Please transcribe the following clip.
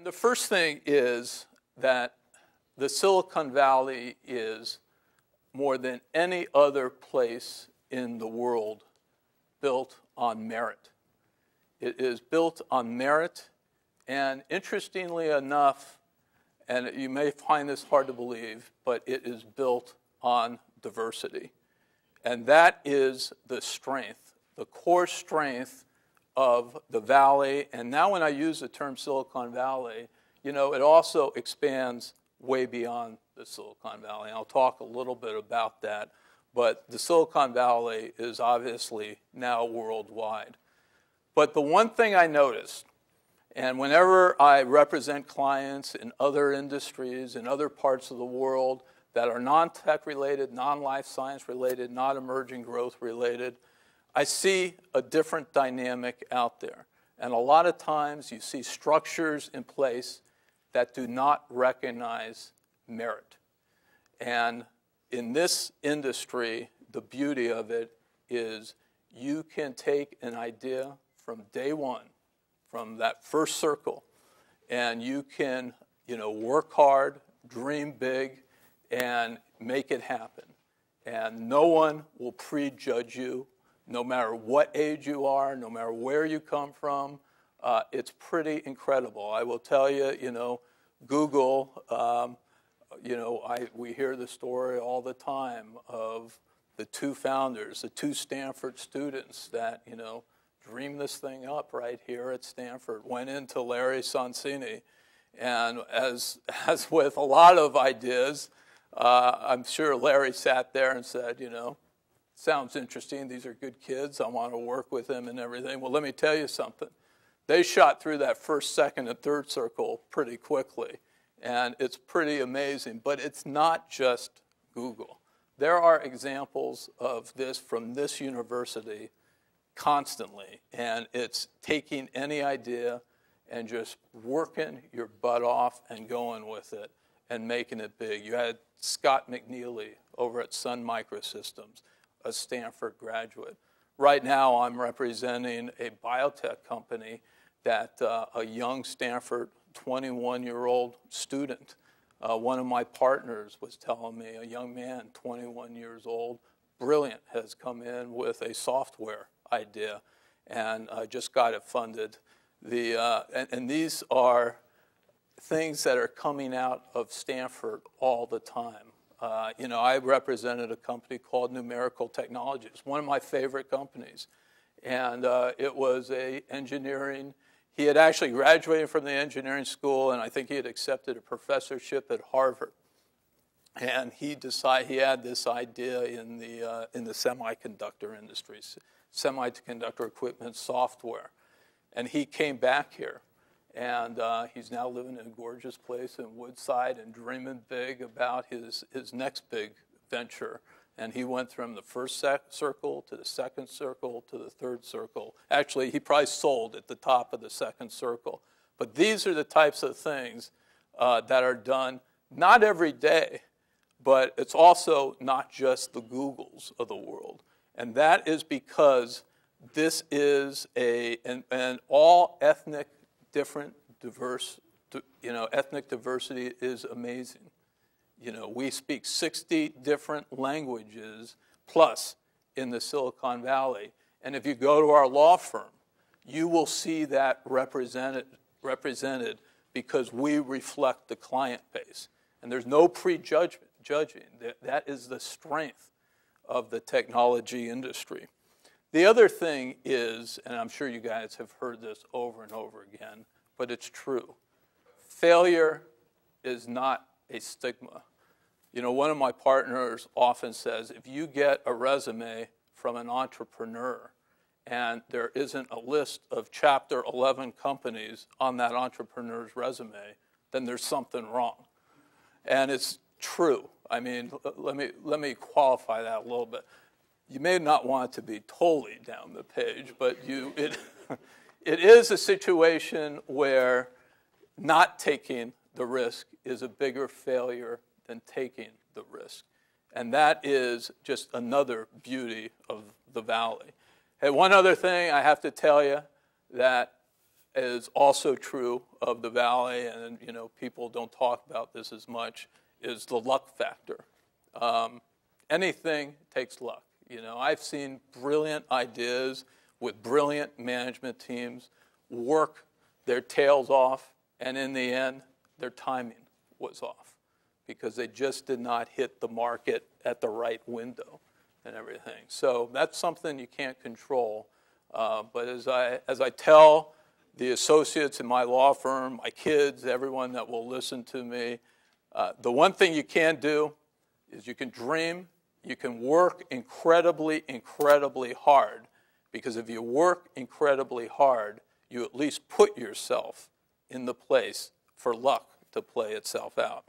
The first thing is that the Silicon Valley is, more than any other place in the world, built on merit. It is built on merit, and interestingly enough, and you may find this hard to believe, but it is built on diversity. And that is the strength, the core strength of the Valley. And now when I use the term Silicon Valley, it also expands way beyond the Silicon Valley. And I'll talk a little bit about that. But the Silicon Valley is obviously now worldwide. But the one thing I noticed, and whenever I represent clients in other industries, in other parts of the world that are non-tech related, non-life science related, not emerging growth related, I see a different dynamic out there. And a lot of times you see structures in place that do not recognize merit. And in this industry, the beauty of it is you can take an idea from day one, from that first circle, and you can, work hard, dream big, and make it happen. And no one will prejudge you, no matter what age you are, no matter where you come from. It's pretty incredible. I will tell you, Google, we hear the story all the time of the two founders, the two Stanford students that, dreamed this thing up right here at Stanford, went into Larry Sonsini, and as with a lot of ideas, I'm sure Larry sat there and said, sounds interesting, these are good kids, I want to work with them and everything. Well, let me tell you something. They shot through that first, second, and third circle pretty quickly, and it's pretty amazing. But it's not just Google. There are examples of this from this university constantly, and it's taking any idea and just working your butt off and going with it and making it big. You had Scott McNeely over at Sun Microsystems, a Stanford graduate. Right now I'm representing a biotech company that a young Stanford 21-year-old student, one of my partners was telling me, a young man, 21 years old, brilliant, has come in with a software idea and just got it funded. And these are things that are coming out of Stanford all the time. I represented a company called Numerical Technologies, one of my favorite companies. And it was a engineering, he had actually graduated from the engineering school, and I think he had accepted a professorship at Harvard. And he had this idea in the semiconductor industry, semiconductor equipment software. And he came back here. And he's now living in a gorgeous place in Woodside and dreaming big about his next big venture. And he went from the first circle to the second circle to the third circle. Actually, he probably sold at the top of the second circle. But these are the types of things that are done not every day, but it's also not just the Googles of the world. And that is because this is an all ethnic, different, diverse, ethnic diversity is amazing. We speak 60 different languages plus in the Silicon Valley. And if you go to our law firm, you will see that represented because we reflect the client base. And there's no prejudging. That is the strength of the technology industry. The other thing is, and I'm sure you guys have heard this over and over again, but it's true. Failure is not a stigma. One of my partners often says, if you get a resume from an entrepreneur and there isn't a list of Chapter 11 companies on that entrepreneur's resume, then there's something wrong. And it's true. I mean, let me qualify that a little bit. You may not want it to be totally down the page, but it is a situation where not taking the risk is a bigger failure than taking the risk. And that is just another beauty of the Valley. Hey, one other thing I have to tell you, that is also true of the Valley, and people don't talk about this as much, is the luck factor. Anything takes luck. I've seen brilliant ideas with brilliant management teams work their tails off, and in the end, their timing was off because they just did not hit the market at the right window and everything. So that's something you can't control. But as I tell the associates in my law firm, my kids, everyone that will listen to me, the one thing you can do is you can dream, you can work incredibly, incredibly hard, because if you work incredibly hard, you at least put yourself in the place for luck to play itself out.